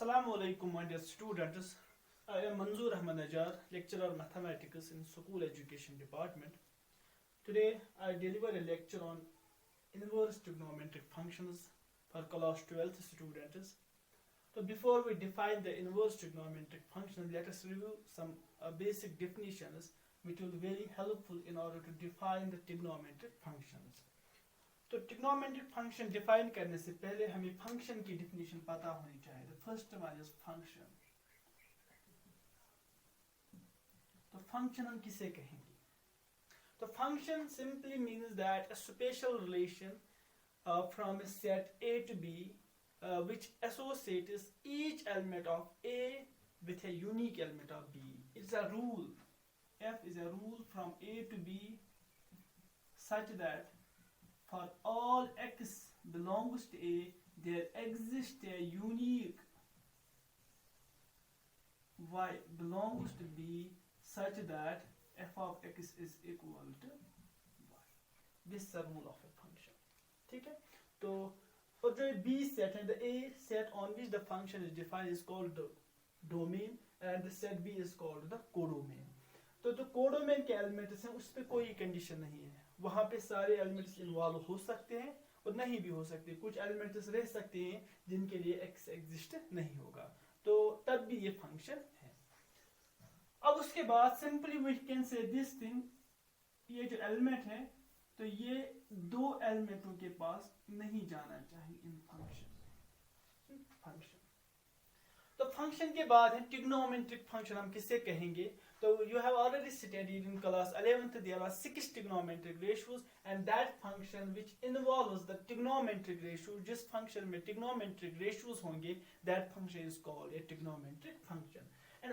Assalamu alaikum, my dear students. I am Manzoor Ahmad Najjar, lecturer mathematics in School Education Department. Today I deliver a lecture on inverse trigonometric functions for class 12th students. So before we define the inverse trigonometric function, let us review some basic definitions which will be very helpful in order to define the trigonometric functions. तो trigonometric function define करने से पहले हमें function की definition पता होनी चाहिए. The first one is function. तो फंक्शन हम किसे कहेंगे? तो function simply means that a special relation from a set A to B which associates each element of A with a unique element of B. It's a rule. F is a rule from A to B such that for all x belongs to A, there exists a unique y belongs to B such that f of x is equal to y. This is the rule of a function. ठीक है? तो और जो B set है, the A set on which the function is defined is called the domain and the set B is called the codomain. तो जो codomain के elements हैं उस पर कोई कंडीशन नहीं है. वहां पे सारे एलिमेंट्स इन्वॉल्व हो सकते हैं और नहीं भी हो सकते. कुछ एलिमेंट्स रह सकते हैं जिनके लिए एक्स एग्जिस्ट नहीं होगा, तो तब भी ये फंक्शन है. अब उसके बाद simply we can say this thing, ये जो एलिमेंट है तो ये दो एलिमेंटों के पास नहीं जाना चाहिए इन फंक्शन. तो फंक्शन के बाद है ट्रिग्नोमेट्रिक फंक्शन. हम किसे कहेंगे? तो you have already studied in class 11th there are 6 trigonometric ratios and that function which involves the trigonometric ratio, जिस function में trigonometric ratios होंगे, that function is called a trigonometric function. and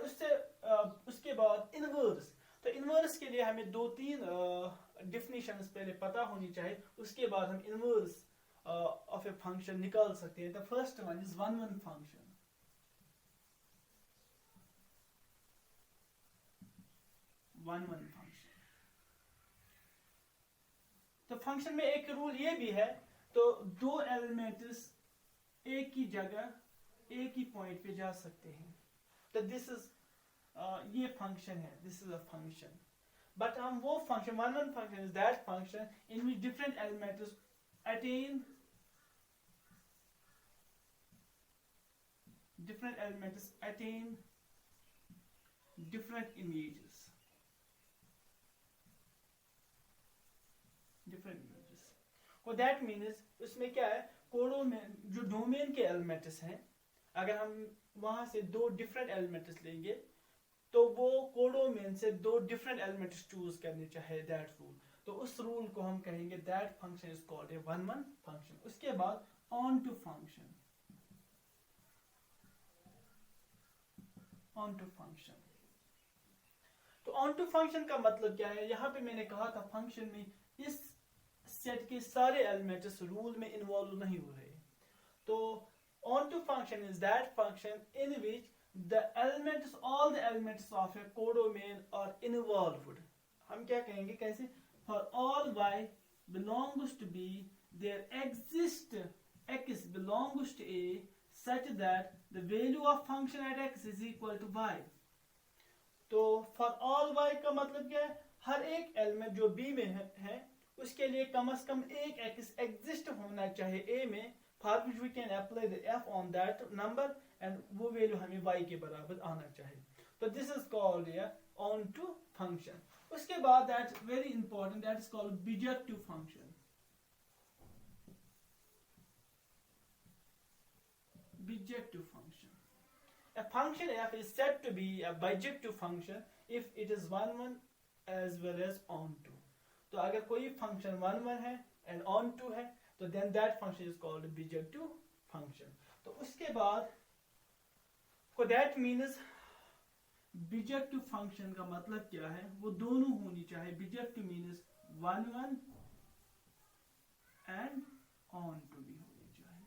उसके बाद inverse. तो inverse के लिए हमें 2-3 definitions पहले पता होनी चाहिए, उसके बाद हम inverse of a function निकाल सकते हैं. The first one is one function. One function. तो फंक्शन में एक रूल ये भी है, तो दो एलिमेंट्स एक ही जगह एक ही पॉइंट पे जा सकते हैं. तो दिस इज ये फंक्शन है, this is a function. But हम वो function one function is that function in which different elements attain different images. और दैट मीन्स उसमें क्या है, कोडोमेन जो डोमेन के एलिमेंट्स हैं, अगर हम वहां से दो डिफरेंट एलिमेंट्स लेंगे तो वो कोडोमेन से दो डिफरेंट एलिमेंट्स चूज करने चाहिए. दैट रूल, तो उस रूल को हम कहेंगे that function is called a one function. उसके बाद ऑन टू फंक्शन. तो ऑन टू फंक्शन का मतलब क्या है? यहाँ पे मैंने कहा था फंक्शन में इस सेट के सारे एलिमेंट्स रूल में इन्वॉल्व नहीं हो रहे. तो onto function is that function in which the elements all the elements of a codomain are involved. हम क्या कहेंगे, कैसे? For all y belongs to b there exists x belongs to a such that the value of function at x is equal to y. तो for all y का मतलब क्या है? हर एक एलिमेंट जो b में है उसके लिए कम से कम एक x एग्जिस्ट होना चाहिए a में, for which we can apply the f on that number and वो वैल्यू हमें y के बराबर आना चाहिए. तो this is called onto function. उसके बाद that's very important, that is called bijective function. Bijective function. A function f is said to be a bijective function if it is one as well as onto. तो अगर कोई function one है and onto है तो then that function is called bijective function. तो उसके बाद को दैट मीन्स बिजेक्टिव फंक्शन का मतलब क्या है? वो दोनों होनी चाहिए. Bijective means one and onto भी होनी चाहिए.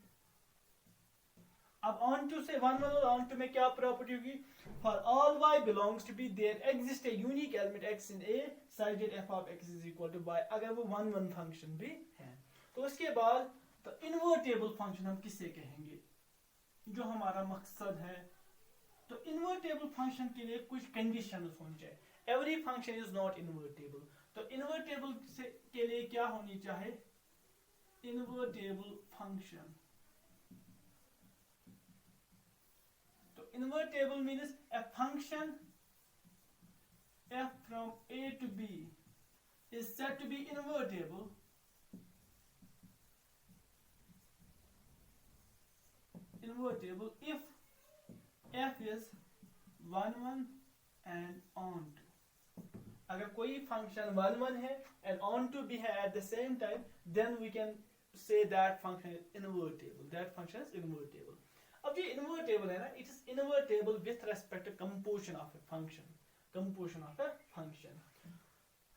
अब ऑन टू से वन और ऑन टू में क्या प्रॉपर्टी होगी? For all y belongs to b there exists a unique element x in a such that f of x is equal to y. अगर वो वन फंक्शन भी है. तो उसके बाद तो इन्वर्टेबल फंक्शन हम किसे कहेंगे? जो हमारा मकसद है। तो इन्वर्टेबल फंक्शन के लिए कुछ कंडीशंस होनी चाहिए। Every function is not invertible. तो इन्वर्टेबल के लिए क्या होनी चाहिए? Invertible function. तो invertible means a function f from a to b is said to be invertible if f is 1 1 and onto। अगर कोई फंक्शन 1 1 है and onto भी है at the same time, then we can say that function is invertible, that function is invertible। अब ये invertible है ना, it is invertible with respect to composition of a function, composition of a function.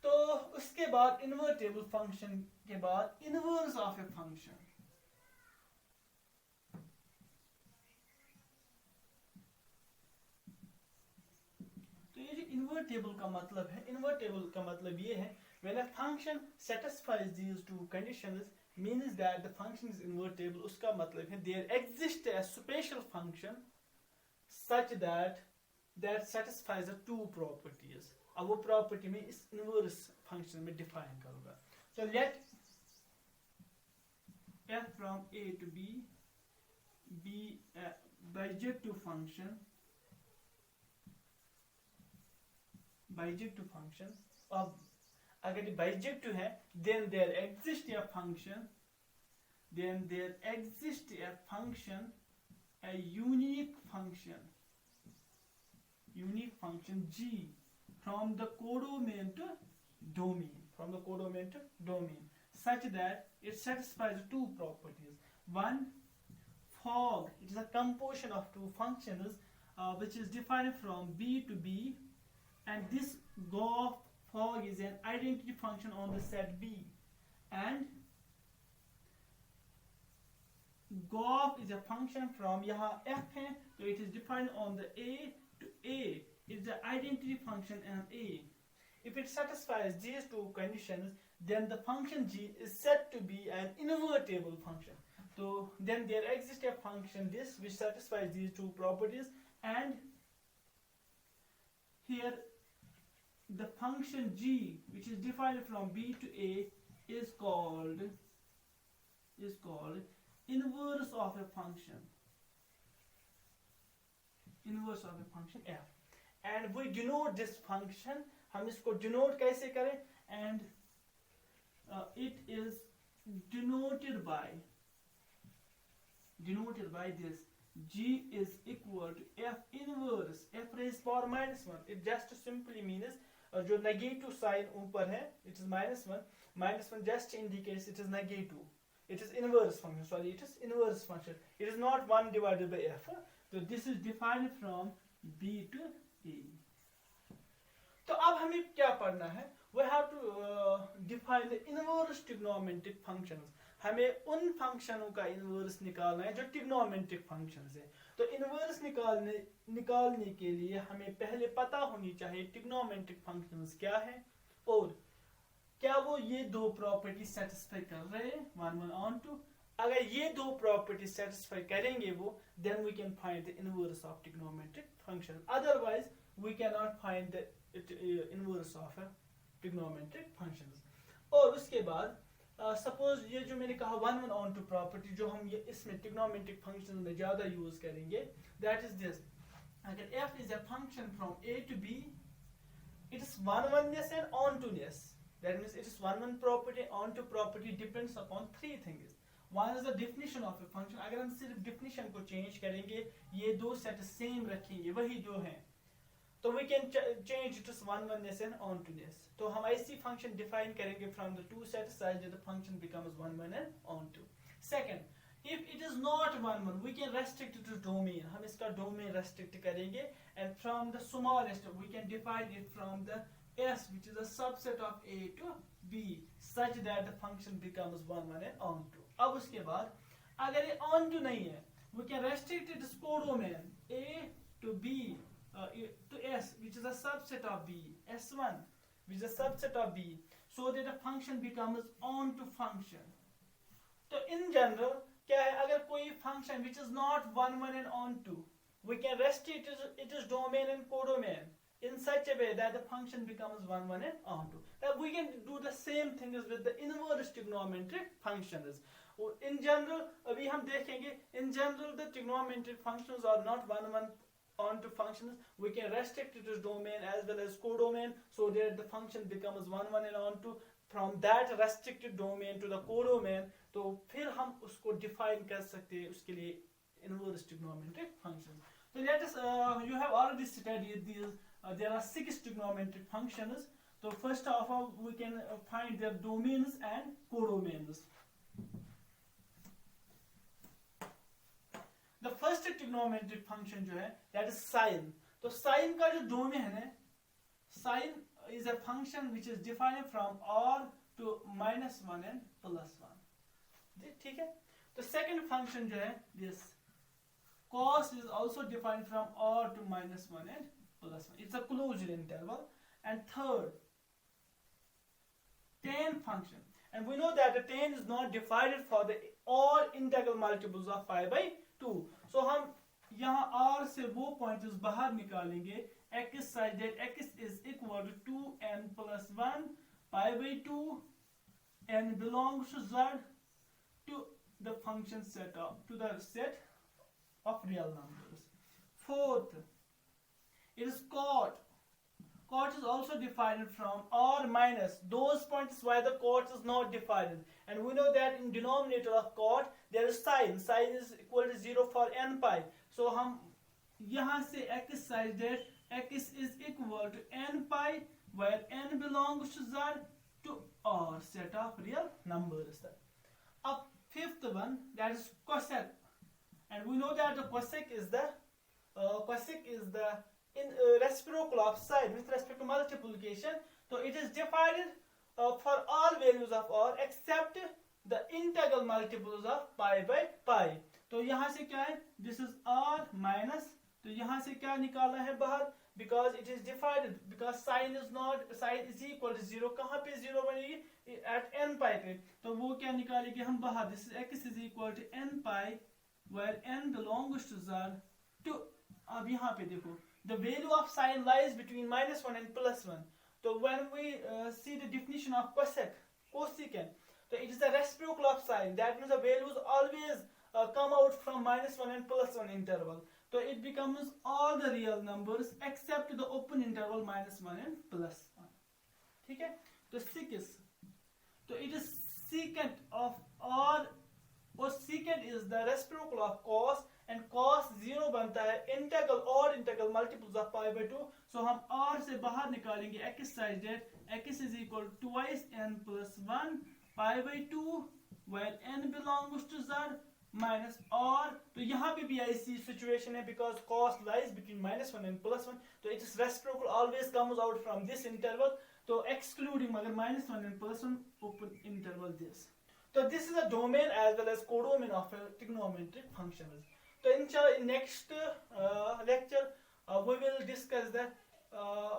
तो उसके बाद invertible function के बाद inverse of a function. तो ये जो इन्वर्टेबल का मतलब है, इन्वर्टेबल का मतलब ये है when a function satisfies these two conditions means that the function is invertible। उसका मतलब है there exists a special function such that satisfies the two properties। अब वो प्रॉपर्टी में इस इनवर्स फंक्शन में डिफाइन करूंगा। so let f from a to b be a bijective function, bijective function। अब अगर ये bijective है then there exists a function, a unique function g from the codomain to domain, such that it satisfies two properties। One, fog, it is a composition of two functions which is defined from b to b, and this fog is an identity function on the set b, and gof is a function from यहाँ f है तो it is defined on the a to a, it is the identity function on a। If it satisfies these two conditions, then the function g is said to be an invertible function। So then there exists a function this which satisfies these two properties, and here the function g which is defined from b to a is called inverse of a function, f, and we denote this function। हम इसको denote कैसे करें? and it is denoted by this g is equal to f inverse f raised to power -1। it just simply means जो negative sign ऊपर है it is -1 just indicates it is negative, it is inverse function, sorry it is inverse function, it is not 1 divided by f। so this is defined from b to a। तो अब हमें क्या पढ़ना है? we have to define the inverse trigonometric functions। हमें उन फंक्शनों का इनवर्स निकालना है जो ट्रिग्नोमेट्रिक फंक्शंस है। तो इनवर्स निकालने के लिए हमें पहले पता होनी चाहिए ट्रिग्नोमेट्रिक फंक्शंस क्या है और क्या वो ये दो प्रॉपर्टी सेटिस्फाई कर रहे हैं 1 1 onto। अगर ये दो प्रॉपर्टी सेटिस्फाई करेंगे वो, then we can find the inverse of trigonometric function, otherwise we cannot find the inverse of a trigonometric functions। और उसके बाद सपोज ये जो मैंने कहा 1 1 onto प्रॉपर्टी जो हम ये इसमें ट्रिग्नोमेट्रिक फंक्शन में ज्यादा यूज करेंगे, दैट इज दिस। अगर f is a function from a to b, it is 1 1ness and ontoness, that means it is 1 1 property, onto property depends upon three things। one is the definition of a function। अगर हम सिर्फ definition को change करेंगे, ये दो set same रखेंगे वही दो हैं, तो we can change it to 1 1ness and ontoness। तो हम ऐसी फंक्शन डिफाइन करेंगे from the two sets such that the function becomes 1 1 and onto। second, if it is not 1 1, we can restrict it to domain। हम इसका domain restrict करेंगे, and from the smallest we can define it from the s which is a subset of a to b such that the function becomes 1 1 and onto। अब उसके बाद अगर ये onto नहीं है, we can restrict it to codomain a to b to s which is a subset of b, s1 which is a subset of b, so that the function becomes onto function। तो in general क्या है, अगर कोई function which is not 1 1 and on 2, we can restrict its domain and codomain in such a way that the function becomes 1 1 and on 2. That we can do the same thing as with the inverse trigonometric functions. In general, अभी हम देखेंगे, in general the trigonometric functions are not 1 1 onto functions. We can restrict its domain as well as codomain so that the function becomes 1 1 and onto. From that restricted domain to the codomain, तो फिर हम उसको define कर सकते हैं उसके लिए inverse trigonometric functions. So let us, you have already studied these. There are 6 trigonometric functions. So first of all, we can find their domains and codomains. The first trigonometric function जो है, that is sine. तो sine का जो domain है, sine is a function which is defined from r to -1 and +1. ठीक है. तो second function जो है, this cos is also defined from r to -1 and +1. It's a closed interval. And third, tan function. And we know that the tan is not divided for the all integral multiples of pi by 2. So हम यहाँ r से वो points बाहर निकालेंगे x such that x is equal to 2n plus 1 pi by 2 n belongs to z to the function set to the set of real numbers. Fourth, it is cot. Cot is also divided from r minus those points where the cot is not divided, and we know that in denominator of cot there is sine. Sine is equal to 0 for n pi. So हम यहाँ से x such that x is equal to n pi where n belongs to z to r set of real numbers. Up fifth one, that is cosec, and we know that the cosec is the reciprocal of sine with respect to multiplication. So it is divided for all values of r except the integral multiples of pi by pi. तो यहाँ से क्या है, this is r minus, तो यहाँ से क्या निकाला है बाहर, because it is divided, because sine is equal to 0. कहाँ पे 0 बनेगी, at n pi पे, तो वो क्या निकालेंगे हम बाहर, this is x is equal to n pi where n belongs to z to, अब यहाँ पे देखो, the value of sine lies between -1 and +1. So when we see the definition of cosecant, so it is the reciprocal of sine. That means the values always come out from -1 and +1 interval. So it becomes all the real numbers except the open interval -1 and +1. ठीक है? तो secant, so it is secant of r, or secant is the reciprocal of cos, and cos 0 बनता है integral और integral multiples of pi by 2. So हम r से बाहर निकालेंगे x such that x is equal to twice n plus 1 pi by 2 where n belongs to z minus r. तो यहाँ पे भी ऐसी situation है because cos lies between -1 and +1. So it is reciprocal always comes out from this interval. तो excluding मगर -1 and +1 open interval this. So this is a domain as well as codomain of a trigonometric function. So in next lecture we will discuss the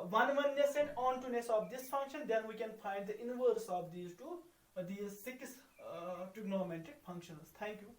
one-oneness and onto-ness of this function. Then we can find the inverse of these 6 trigonometric functions. Thank you.